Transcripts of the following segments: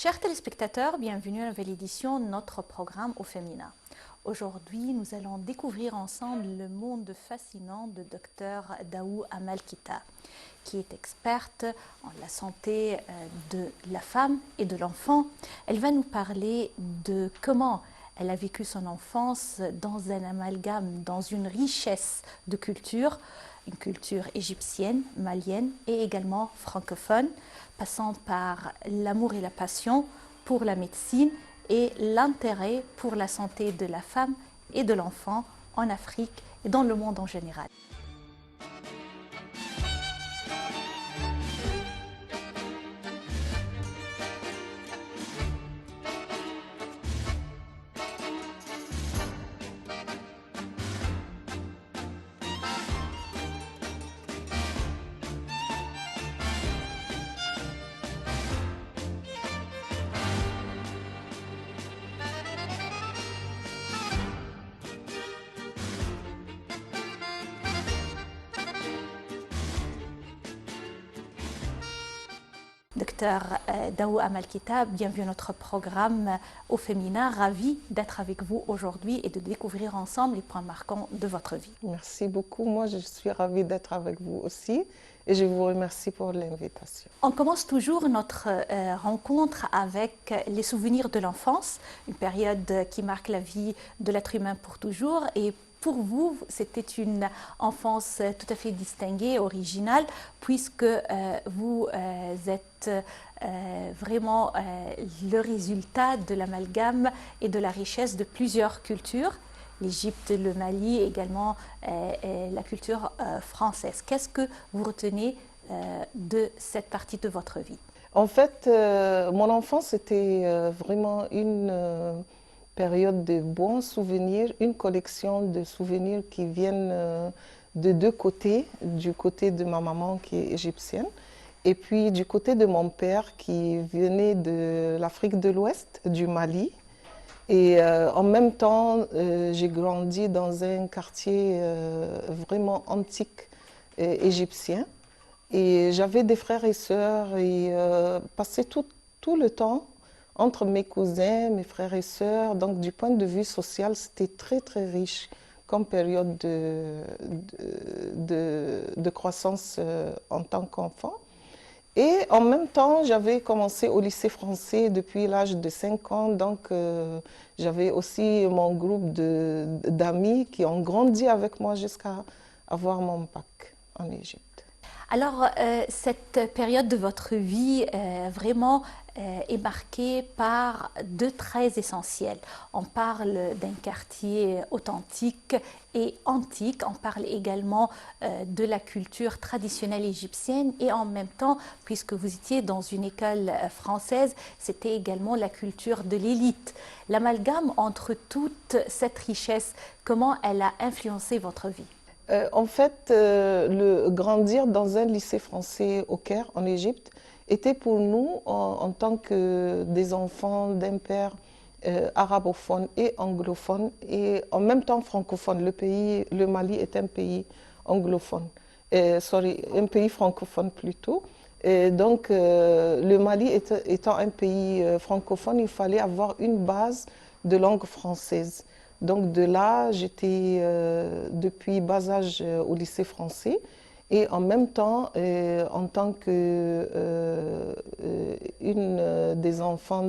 Chers téléspectateurs, bienvenue à la nouvelle édition de notre programme au féminin. Aujourd'hui, nous allons découvrir ensemble le monde fascinant de Dr Daou Amalkita, qui est experte en la santé de la femme et de l'enfant. Elle va nous parler de comment elle a vécu son enfance dans un amalgame, dans une richesse de culture, une culture égyptienne, malienne et également francophone, passant par l'amour et la passion pour la médecine et l'intérêt pour la santé de la femme et de l'enfant en Afrique et dans le monde en général. Docteur Daou Amalkita, bienvenue à notre programme au féminin. Ravi d'être avec vous aujourd'hui et de découvrir ensemble les points marquants de votre vie. Merci beaucoup. Moi, je suis ravie d'être avec vous aussi et je vous remercie pour l'invitation. On commence toujours notre rencontre avec les souvenirs de l'enfance, une période qui marque la vie de l'être humain pour toujours. Et pour vous, c'était une enfance tout à fait distinguée, originale, puisque vous êtes vraiment le résultat de l'amalgame et de la richesse de plusieurs cultures. L'Égypte, le Mali, également la culture française. Qu'est-ce que vous retenez de cette partie de votre vie? En fait, mon enfance était vraiment une période de bons souvenirs, une collection de souvenirs qui viennent de deux côtés, du côté de ma maman qui est égyptienne et puis du côté de mon père qui venait de l'Afrique de l'Ouest, du Mali. Et en même temps, j'ai grandi dans un quartier vraiment antique égyptien. Et j'avais des frères et sœurs et passais tout le temps entre mes cousins, mes frères et sœurs. Donc du point de vue social, c'était très très riche comme période de croissance en tant qu'enfant. Et en même temps, j'avais commencé au lycée français depuis l'âge de 5 ans, donc j'avais aussi mon groupe d'amis qui ont grandi avec moi jusqu'à avoir mon bac en Égypte. Alors, cette période de votre vie vraiment est marquée par deux traits essentiels. On parle d'un quartier authentique et antique, on parle également de la culture traditionnelle égyptienne et en même temps, puisque vous étiez dans une école française, c'était également la culture de l'élite. L'amalgame entre toute cette richesse, comment elle a influencé votre vie? En fait, grandir dans un lycée français au Caire, en Égypte, était pour nous, en tant que des enfants d'un père arabophone et anglophone, et en même temps francophone. Le Mali est un pays anglophone, un pays francophone plutôt. Et donc, le Mali étant un pays francophone, il fallait avoir une base de langue française. Donc de là, j'étais depuis bas âge au lycée français et en même temps, en tant que une des enfants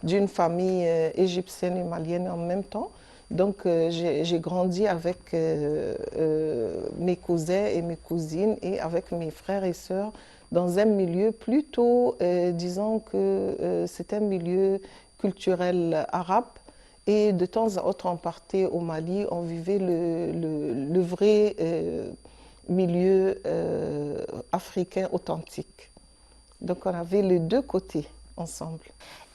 d'une famille égyptienne et malienne en même temps, donc j'ai grandi avec mes cousins et mes cousines et avec mes frères et sœurs dans un milieu plutôt, disons que c'est un milieu culturel arabe. Et de temps à autre, on partait au Mali, on vivait le vrai milieu africain authentique. Donc on avait les deux côtés ensemble.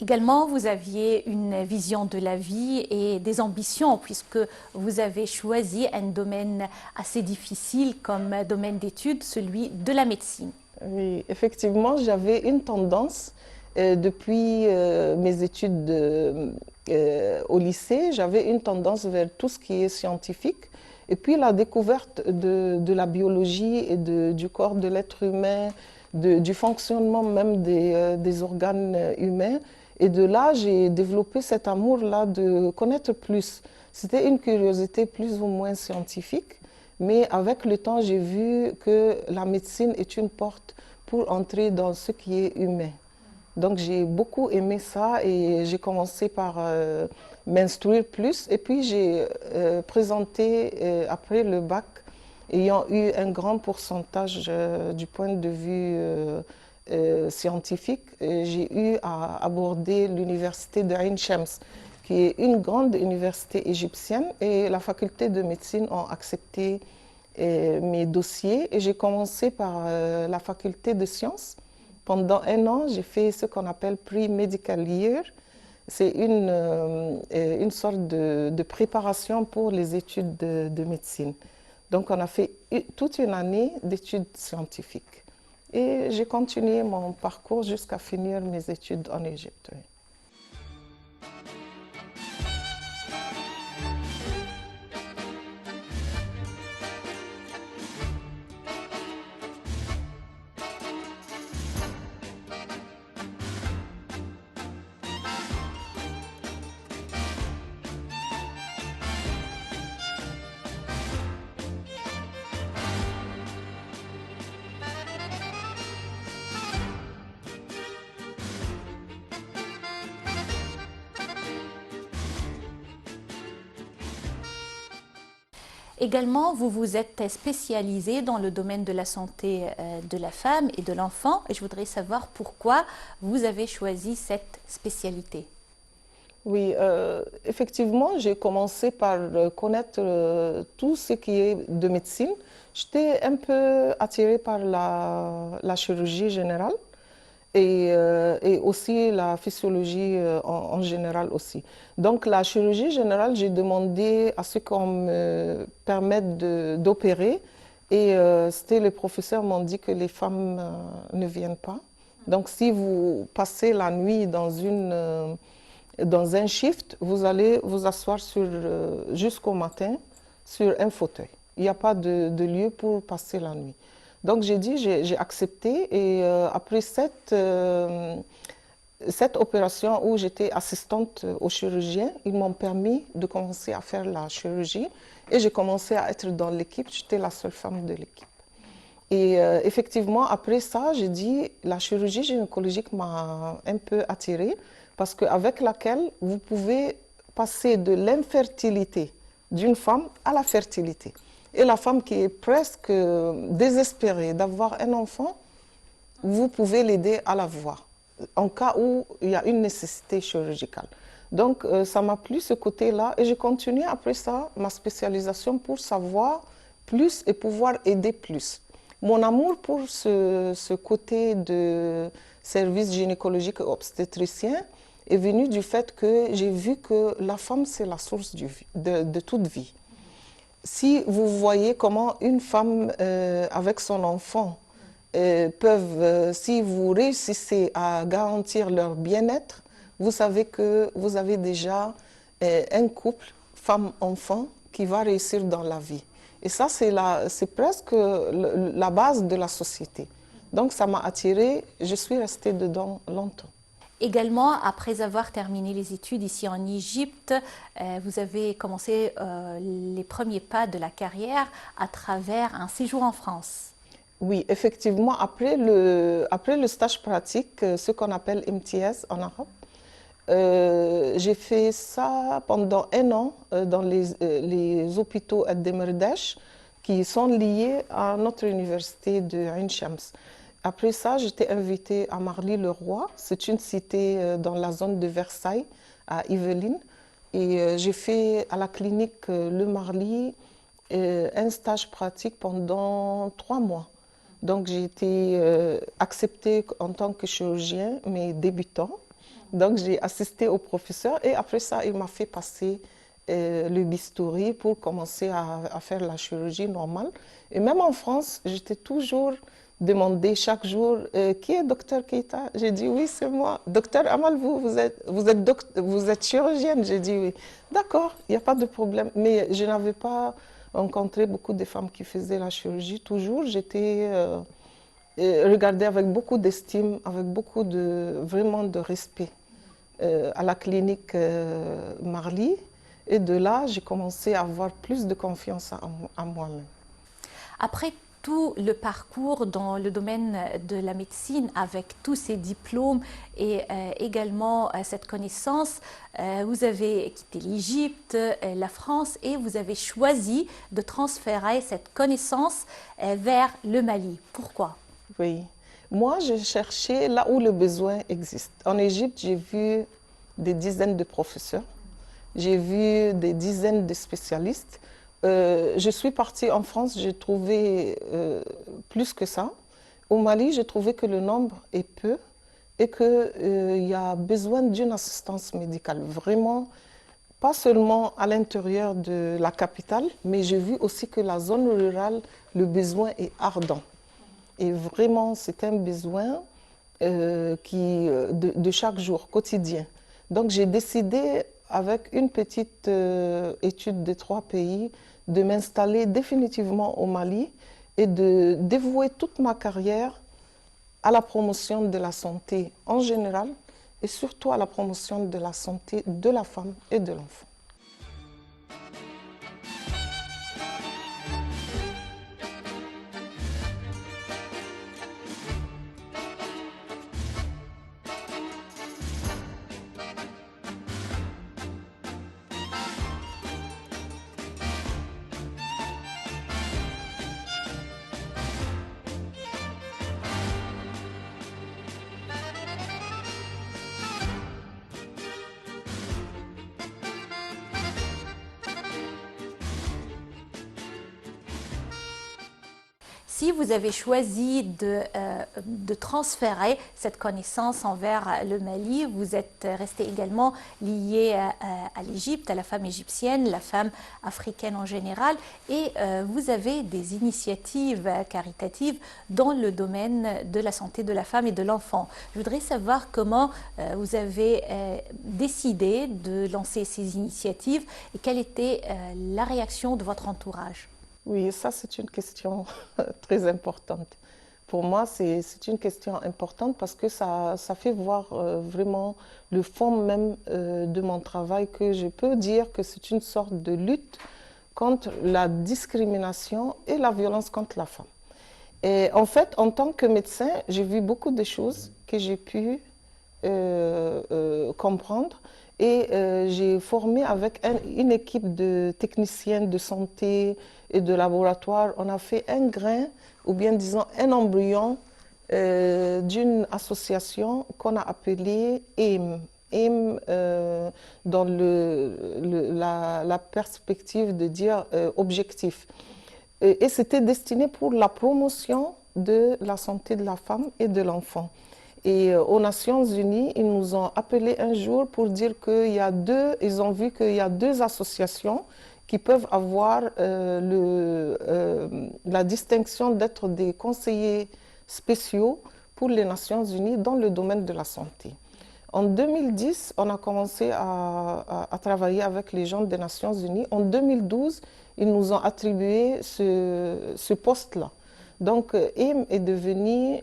Également, vous aviez une vision de la vie et des ambitions, puisque vous avez choisi un domaine assez difficile comme domaine d'études, celui de la médecine. Oui, effectivement, j'avais une tendance depuis mes études au lycée, j'avais une tendance vers tout ce qui est scientifique. Et puis la découverte de la biologie et du corps de l'être humain, du fonctionnement même des organes humains. Et de là, j'ai développé cet amour-là de connaître plus. C'était une curiosité plus ou moins scientifique, mais avec le temps, j'ai vu que la médecine est une porte pour entrer dans ce qui est humain. Donc j'ai beaucoup aimé ça et j'ai commencé par m'instruire plus. Et puis j'ai présenté après le bac, ayant eu un grand pourcentage du point de vue scientifique, j'ai eu à aborder l'université de Ain Shams, qui est une grande université égyptienne, et la faculté de médecine ont accepté mes dossiers. Et j'ai commencé par la faculté de sciences. Pendant un an, j'ai fait ce qu'on appelle Pre-Medical Year. C'est une sorte de préparation pour les études de médecine. Donc, on a fait toute une année d'études scientifiques. Et j'ai continué mon parcours jusqu'à finir mes études en Égypte. Oui. Également, vous vous êtes spécialisé dans le domaine de la santé de la femme et de l'enfant. Et je voudrais savoir pourquoi vous avez choisi cette spécialité. Oui, effectivement, j'ai commencé par connaître tout ce qui est de médecine. J'étais un peu attirée par la chirurgie générale et aussi la physiologie en général aussi. Donc la chirurgie générale, j'ai demandé à ce qu'on me permette d'opérer et c'était les professeurs m'ont dit que les femmes ne viennent pas. Donc si vous passez la nuit dans un shift, vous allez vous asseoir jusqu'au matin sur un fauteuil. Il n'y a pas de lieu pour passer la nuit. Donc j'ai dit, j'ai accepté et après cette opération où j'étais assistante au chirurgien, ils m'ont permis de commencer à faire la chirurgie et j'ai commencé à être dans l'équipe, j'étais la seule femme de l'équipe. Et effectivement, après ça, j'ai dit, la chirurgie gynécologique m'a un peu attirée parce qu'avec laquelle vous pouvez passer de l'infertilité d'une femme à la fertilité. Et la femme qui est presque désespérée d'avoir un enfant, vous pouvez l'aider à l'avoir, en cas où il y a une nécessité chirurgicale. Donc, ça m'a plu ce côté-là et j'ai continué après ça ma spécialisation pour savoir plus et pouvoir aider plus. Mon amour pour ce côté de service gynécologique et obstétricien est venu du fait que j'ai vu que la femme, c'est la source de toute vie. Si vous voyez comment une femme avec son enfant si vous réussissez à garantir leur bien-être, vous savez que vous avez déjà un couple, femme-enfant, qui va réussir dans la vie. Et ça, c'est presque la base de la société. Donc ça m'a attirée, je suis restée dedans longtemps. Également, après avoir terminé les études ici en Égypte, vous avez commencé les premiers pas de la carrière à travers un séjour en France. Oui, effectivement, après le stage pratique, ce qu'on appelle MTS en arabe, j'ai fait ça pendant un an dans les hôpitaux Ad-Demirdash qui sont liés à notre université de Ain Shams. Après ça, j'étais invitée à Marly-le-Roi. C'est une cité dans la zone de Versailles, à Yvelines. Et j'ai fait à la clinique Le Marly un stage pratique pendant 3 mois. Donc j'ai été acceptée en tant que chirurgien, mais débutant. Donc j'ai assisté au professeur et après ça, il m'a fait passer le bistouri pour commencer à faire la chirurgie normale. Et même en France, j'étais toujours demandée chaque jour qui est docteur Keita. J'ai dit oui, c'est moi. Docteur Amal, vous êtes chirurgienne. J'ai dit oui. D'accord, il n'y a pas de problème. Mais je n'avais pas rencontré beaucoup de femmes qui faisaient la chirurgie. Toujours, j'étais regardé avec beaucoup d'estime, avec beaucoup vraiment de respect à la clinique Marly. Et de là, j'ai commencé à avoir plus de confiance en moi-même. Après tout le parcours dans le domaine de la médecine, avec tous ces diplômes et également cette connaissance, vous avez quitté l'Égypte, la France, et vous avez choisi de transférer cette connaissance vers le Mali. Pourquoi? Oui. Moi, j'ai cherché là où le besoin existe. En Égypte, j'ai vu des dizaines de professeurs. J'ai vu des dizaines de spécialistes. Je suis partie en France, j'ai trouvé plus que ça. Au Mali, j'ai trouvé que le nombre est peu et qu'il y a besoin d'une assistance médicale. Vraiment, pas seulement à l'intérieur de la capitale, mais j'ai vu aussi que la zone rurale, le besoin est ardent. Et vraiment, c'est un besoin de chaque jour, quotidien. Donc, j'ai décidé, avec une petite étude de 3 pays, de m'installer définitivement au Mali et de dévouer toute ma carrière à la promotion de la santé en général et surtout à la promotion de la santé de la femme et de l'enfant. Si vous avez choisi de transférer cette connaissance envers le Mali, vous êtes resté également lié à l'Égypte, à la femme égyptienne, la femme africaine en général, et vous avez des initiatives caritatives dans le domaine de la santé de la femme et de l'enfant. Je voudrais savoir comment vous avez décidé de lancer ces initiatives et quelle était la réaction de votre entourage. Oui, ça c'est une question très importante. Pour moi, c'est une question importante parce que ça fait voir vraiment le fond même de mon travail, que je peux dire que c'est une sorte de lutte contre la discrimination et la violence contre la femme. Et en fait, en tant que médecin, j'ai vu beaucoup de choses que j'ai pu comprendre. Et j'ai formé avec une équipe de techniciens de santé et de laboratoire. On a fait un grain, ou bien disons un embryon d'une association qu'on a appelée AIM. AIM dans la perspective de dire objectif. Et c'était destiné pour la promotion de la santé de la femme et de l'enfant. Et aux Nations Unies, ils nous ont appelés un jour pour dire ils ont vu qu'il y a 2 associations qui peuvent avoir la distinction d'être des conseillers spéciaux pour les Nations Unies dans le domaine de la santé. En 2010, on a commencé à travailler avec les gens des Nations Unies. En 2012, ils nous ont attribué ce poste-là. Donc, AIM est devenu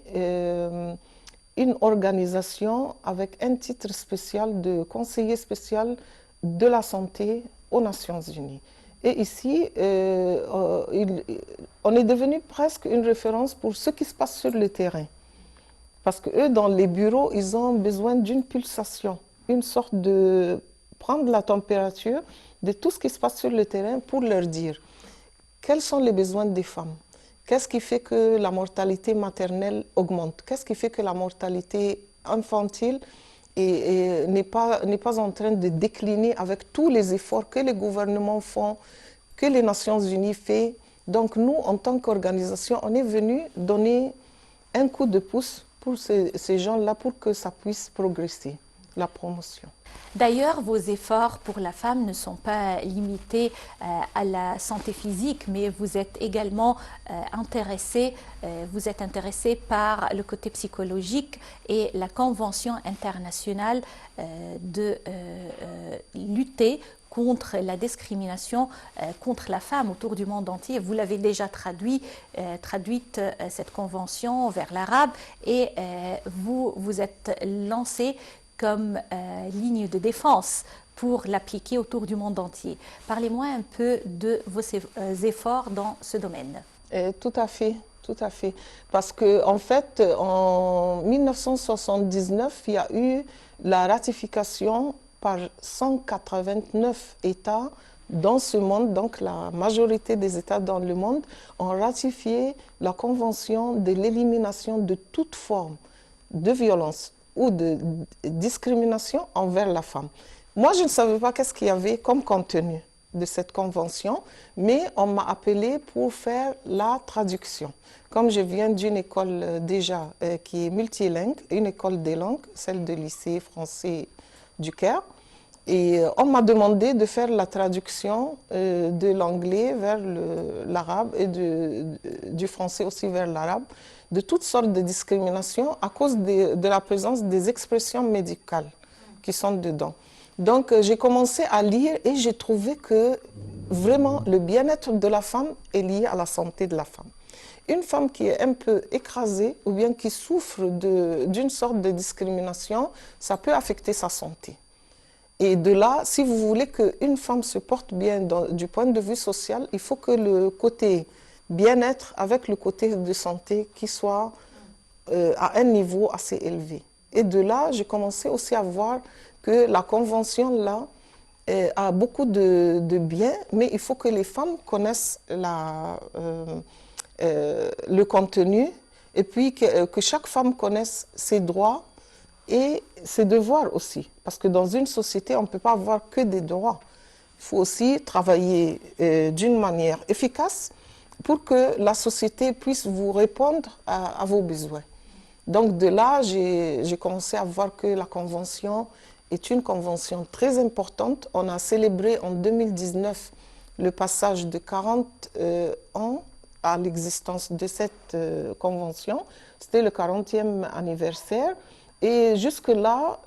une organisation avec un titre spécial de conseiller spécial de la santé aux Nations Unies. Et ici, on est devenu presque une référence pour ce qui se passe sur le terrain. Parce qu'eux, dans les bureaux, ils ont besoin d'une pulsation, une sorte de prendre la température de tout ce qui se passe sur le terrain pour leur dire quels sont les besoins des femmes. Qu'est-ce qui fait que la mortalité maternelle augmente? Qu'est-ce qui fait que la mortalité infantile n'est pas en train de décliner avec tous les efforts que les gouvernements font, que les Nations Unies font? Donc nous, en tant qu'organisation, on est venu donner un coup de pouce pour ces gens-là pour que ça puisse progresser, la promotion. D'ailleurs, vos efforts pour la femme ne sont pas limités à la santé physique, mais vous êtes également vous êtes intéressé par le côté psychologique et la Convention internationale de lutter contre la discrimination contre la femme autour du monde entier. Vous l'avez déjà traduite cette convention vers l'arabe et vous êtes lancé comme ligne de défense pour l'appliquer autour du monde entier. Parlez-moi un peu de vos efforts dans ce domaine. Tout à fait, tout à fait. Parce qu'en fait, en 1979, il y a eu la ratification par 189 États dans ce monde, donc la majorité des États dans le monde ont ratifié la Convention de l'élimination de toute forme de violence ou de discrimination envers la femme. Moi, je ne savais pas qu'est-ce qu'il y avait comme contenu de cette convention, mais on m'a appelé pour faire la traduction. Comme je viens d'une école déjà qui est multilingue, une école des langues, celle de lycée français du Caire, et on m'a demandé de faire la traduction de l'anglais vers l'arabe et du français aussi vers l'arabe, de toutes sortes de discriminations à cause de la présence des expressions médicales qui sont dedans. Donc j'ai commencé à lire et j'ai trouvé que vraiment le bien-être de la femme est lié à la santé de la femme. Une femme qui est un peu écrasée ou bien qui souffre d'une sorte de discrimination, ça peut affecter sa santé. Et de là, si vous voulez qu'une femme se porte bien du point de vue social, il faut que le côté bien-être avec le côté de santé qui soit à un niveau assez élevé. Et de là, j'ai commencé aussi à voir que la convention là a beaucoup de biens, mais il faut que les femmes connaissent le contenu et puis que chaque femme connaisse ses droits et ses devoirs aussi. Parce que dans une société, on ne peut pas avoir que des droits. Il faut aussi travailler d'une manière efficace pour que la société puisse vous répondre à vos besoins. Donc de là, j'ai commencé à voir que la convention est une convention très importante. On a célébré en 2019 le passage de 40 ans à l'existence de cette convention. C'était le 40e anniversaire. Et jusque-là,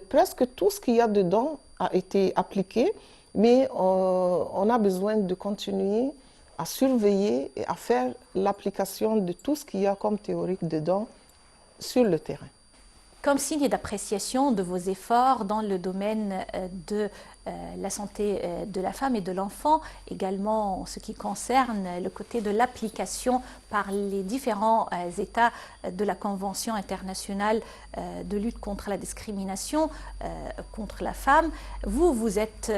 presque tout ce qu'il y a dedans a été appliqué, mais on a besoin de continuer à surveiller et à faire l'application de tout ce qu'il y a comme théorique dedans sur le terrain. Comme signe d'appréciation de vos efforts dans le domaine de la santé de la femme et de l'enfant, également en ce qui concerne le côté de l'application par les différents États de la Convention internationale de lutte contre la discrimination contre la femme, vous êtes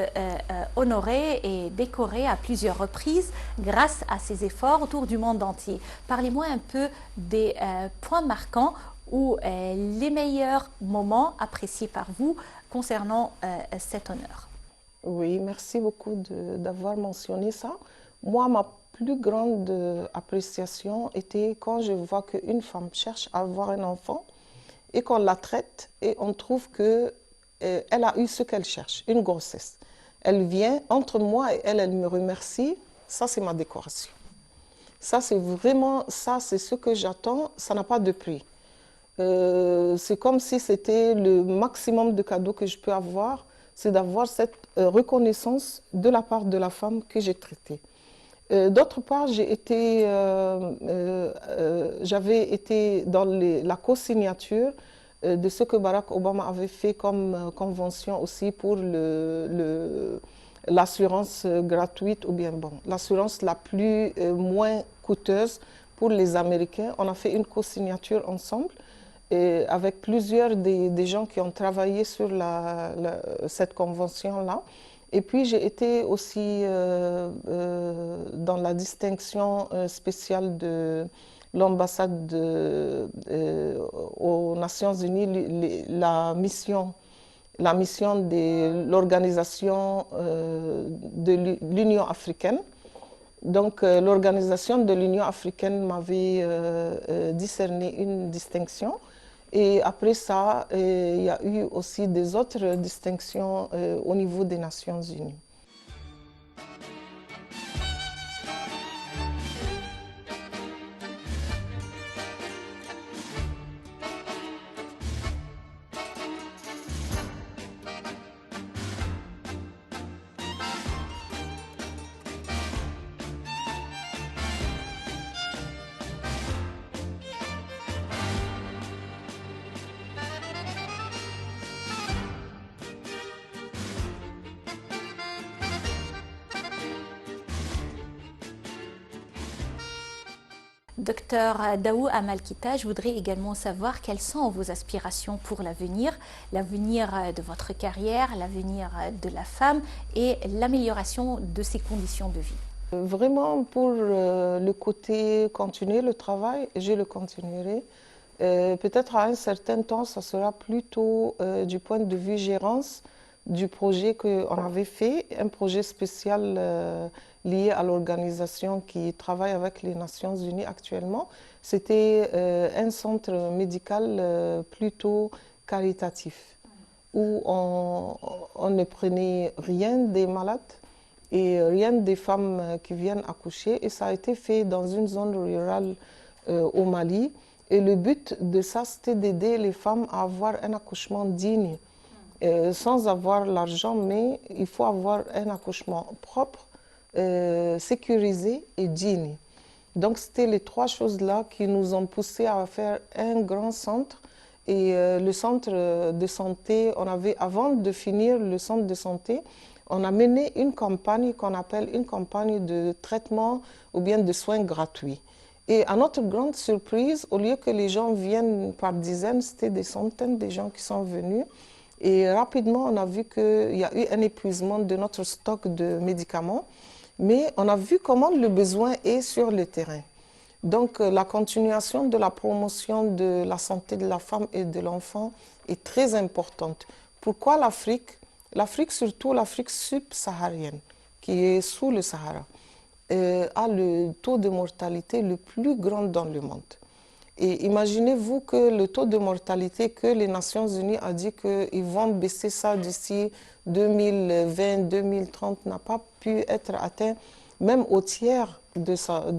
honoré et décoré à plusieurs reprises grâce à ces efforts autour du monde entier. Parlez-moi un peu des points marquants ou les meilleurs moments appréciés par vous concernant cet honneur. Oui, merci beaucoup d'avoir mentionné ça. Moi, ma plus grande appréciation était quand je vois qu'une femme cherche à avoir un enfant et qu'on la traite et on trouve qu'elle a eu ce qu'elle cherche, une grossesse. Elle vient entre moi et elle me remercie. Ça, c'est ma décoration. Ça, c'est vraiment, ça, c'est ce que j'attends. Ça n'a pas de prix. C'est comme si c'était le maximum de cadeaux que je peux avoir, c'est d'avoir cette reconnaissance de la part de la femme que j'ai traitée. D'autre part, j'avais été dans la co-signature de ce que Barack Obama avait fait comme convention aussi pour l'assurance gratuite, ou bien bon, l'assurance la moins coûteuse pour les Américains. On a fait une co-signature ensemble avec plusieurs des gens qui ont travaillé sur cette convention-là. Et puis j'ai été aussi dans la distinction spéciale de l'ambassade aux Nations Unies, la mission de l'organisation de l'Union africaine. Donc l'organisation de l'Union africaine m'avait discerné une distinction. Et après ça, il y a eu aussi des autres distinctions au niveau des Nations Unies. Docteur Daou Amal-Kita, je voudrais également savoir quelles sont vos aspirations pour l'avenir de votre carrière, l'avenir de la femme et l'amélioration de ses conditions de vie. Vraiment, pour le côté continuer le travail, je le continuerai. Peut-être à un certain temps, ça sera plutôt du point de vue gérance du projet qu'on avait fait, un projet spécial lié à l'organisation qui travaille avec les Nations Unies actuellement. C'était un centre médical plutôt caritatif, où on ne prenait rien des malades et rien des femmes qui viennent accoucher. Et ça a été fait dans une zone rurale au Mali. Et le but de ça, c'était d'aider les femmes à avoir un accouchement digne, sans avoir l'argent, mais il faut avoir un accouchement propre, sécurisé et digne. Donc c'était les trois choses-là qui nous ont poussé à faire un grand centre. Et le centre de santé, avant de finir le centre de santé, on a mené une campagne qu'on appelle une campagne de traitement ou bien de soins gratuits. Et à notre grande surprise, au lieu que les gens viennent par dizaines, c'était des centaines de gens qui sont venus. Et rapidement, on a vu qu'il y a eu un épuisement de notre stock de médicaments, mais on a vu comment le besoin est sur le terrain. Donc la continuation de la promotion de la santé de la femme et de l'enfant est très importante. Pourquoi l'Afrique? L'Afrique, surtout l'Afrique subsaharienne, qui est sous le Sahara, a le taux de mortalité le plus grand dans le monde. Et imaginez-vous que le taux de mortalité que les Nations Unies ont dit qu'ils vont baisser ça d'ici 2020-2030 n'a pas pu être atteint même au tiers de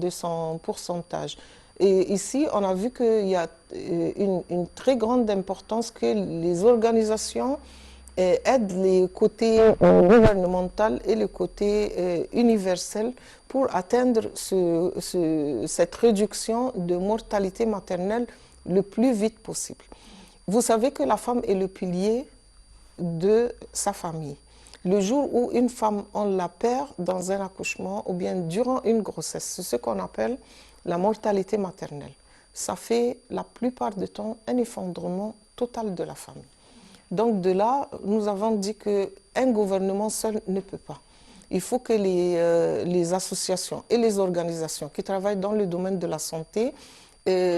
son pourcentage. Et ici, on a vu qu'il y a une très grande importance que les organisations aident les côtés gouvernemental et le côté universel pour atteindre cette réduction de mortalité maternelle le plus vite possible. Vous savez que la femme est le pilier de sa famille. Le jour où une femme, on la perd dans un accouchement ou bien durant une grossesse, c'est ce qu'on appelle la mortalité maternelle. Ça fait la plupart du temps un effondrement total de la famille. Donc de là, nous avons dit qu'un gouvernement seul ne peut pas. Il faut que les associations et les organisations qui travaillent dans le domaine de la santé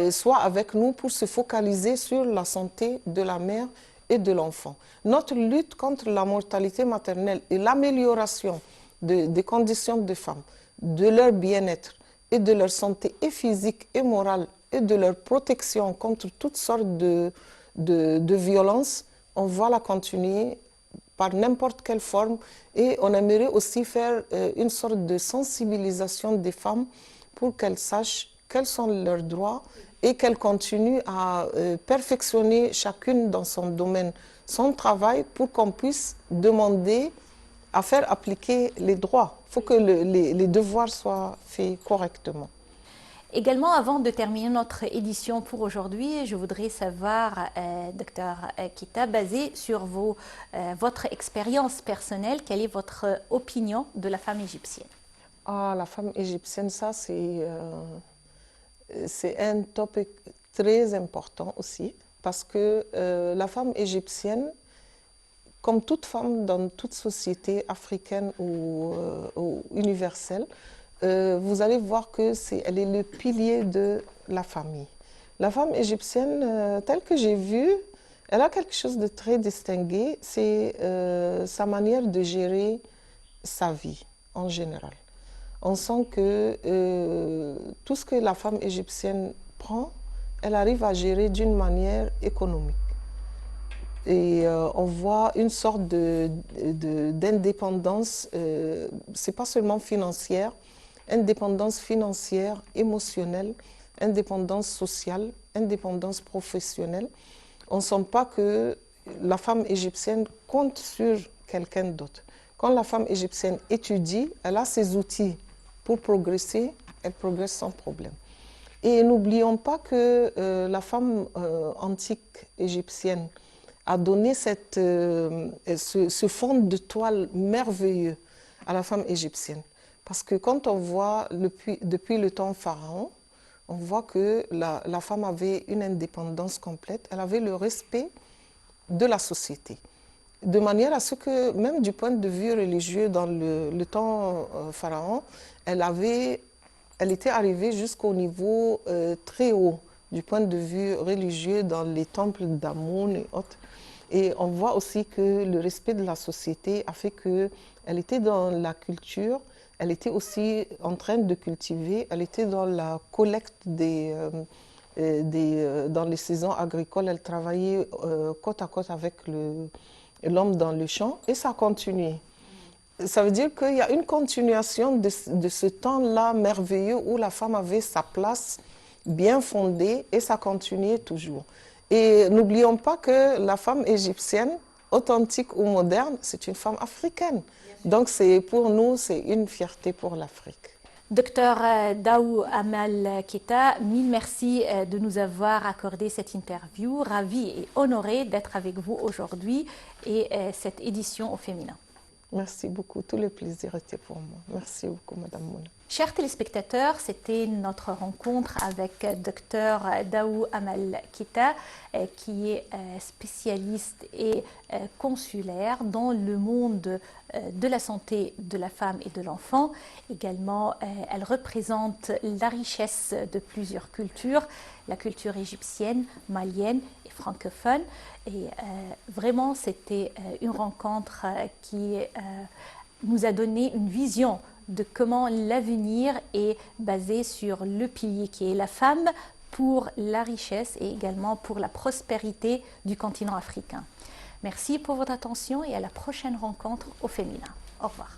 soient avec nous pour se focaliser sur la santé de la mère et de l'enfant. Notre lutte contre la mortalité maternelle et l'amélioration des conditions des femmes, de leur bien-être et de leur santé et physique et morale et de leur protection contre toutes sortes de violences, on va la continuer par n'importe quelle forme et on aimerait aussi faire une sorte de sensibilisation des femmes pour qu'elles sachent quels sont leurs droits et qu'elles continuent à perfectionner chacune dans son domaine son travail pour qu'on puisse demander à faire appliquer les droits. Il faut que les devoirs soient faits correctement. Également, avant de terminer notre édition pour aujourd'hui, je voudrais savoir, Dr Kita, basé sur votre expérience personnelle, quelle est votre opinion de la femme égyptienne? La femme égyptienne, ça c'est un topic très important aussi, parce que la femme égyptienne, comme toute femme dans toute société africaine ou universelle, vous allez voir qu'elle est le pilier de la famille. La femme égyptienne, telle que j'ai vue, elle a quelque chose de très distingué, c'est sa manière de gérer sa vie en général. On sent que tout ce que la femme égyptienne prend, elle arrive à gérer d'une manière économique. Et on voit une sorte d'indépendance, c'est pas seulement financière, indépendance financière, émotionnelle, indépendance sociale, indépendance professionnelle. On ne sent pas que la femme égyptienne compte sur quelqu'un d'autre. Quand la femme égyptienne étudie, elle a ses outils pour progresser, elle progresse sans problème. Et n'oublions pas que la femme antique égyptienne a donné ce fond de toile merveilleux à la femme égyptienne. Parce que quand on voit depuis le temps pharaon, on voit que la femme avait une indépendance complète, elle avait le respect de la société. De manière à ce que, même du point de vue religieux, dans le temps pharaon, elle était arrivée jusqu'au niveau très haut du point de vue religieux dans les temples d'Amoun et autres. Et on voit aussi que le respect de la société a fait qu'elle était dans la culture, elle était aussi en train de cultiver, elle était dans la collecte dans les saisons agricoles, elle travaillait côte à côte avec l'homme dans le champ et ça continuait. Ça veut dire qu'il y a une continuation de ce temps-là merveilleux où la femme avait sa place bien fondée et ça continuait toujours. Et n'oublions pas que la femme égyptienne, authentique ou moderne, c'est une femme africaine. Donc pour nous, c'est une fierté pour l'Afrique. Docteur Daou Amal Keita, mille merci de nous avoir accordé cette interview. Ravie et honorée d'être avec vous aujourd'hui et cette édition au féminin. Merci beaucoup. Tout le plaisir était pour moi. Merci beaucoup, Madame Mouna. Chers téléspectateurs, c'était notre rencontre avec Dr Daou Amal Keita, qui est spécialiste et consulaire dans le monde de la santé de la femme et de l'enfant. Également, elle représente la richesse de plusieurs cultures, la culture égyptienne, malienne et francophone. Et vraiment, c'était une rencontre qui nous a donné une vision de comment l'avenir est basé sur le pilier qui est la femme pour la richesse et également pour la prospérité du continent africain. Merci pour votre attention et à la prochaine rencontre au féminin. Au revoir.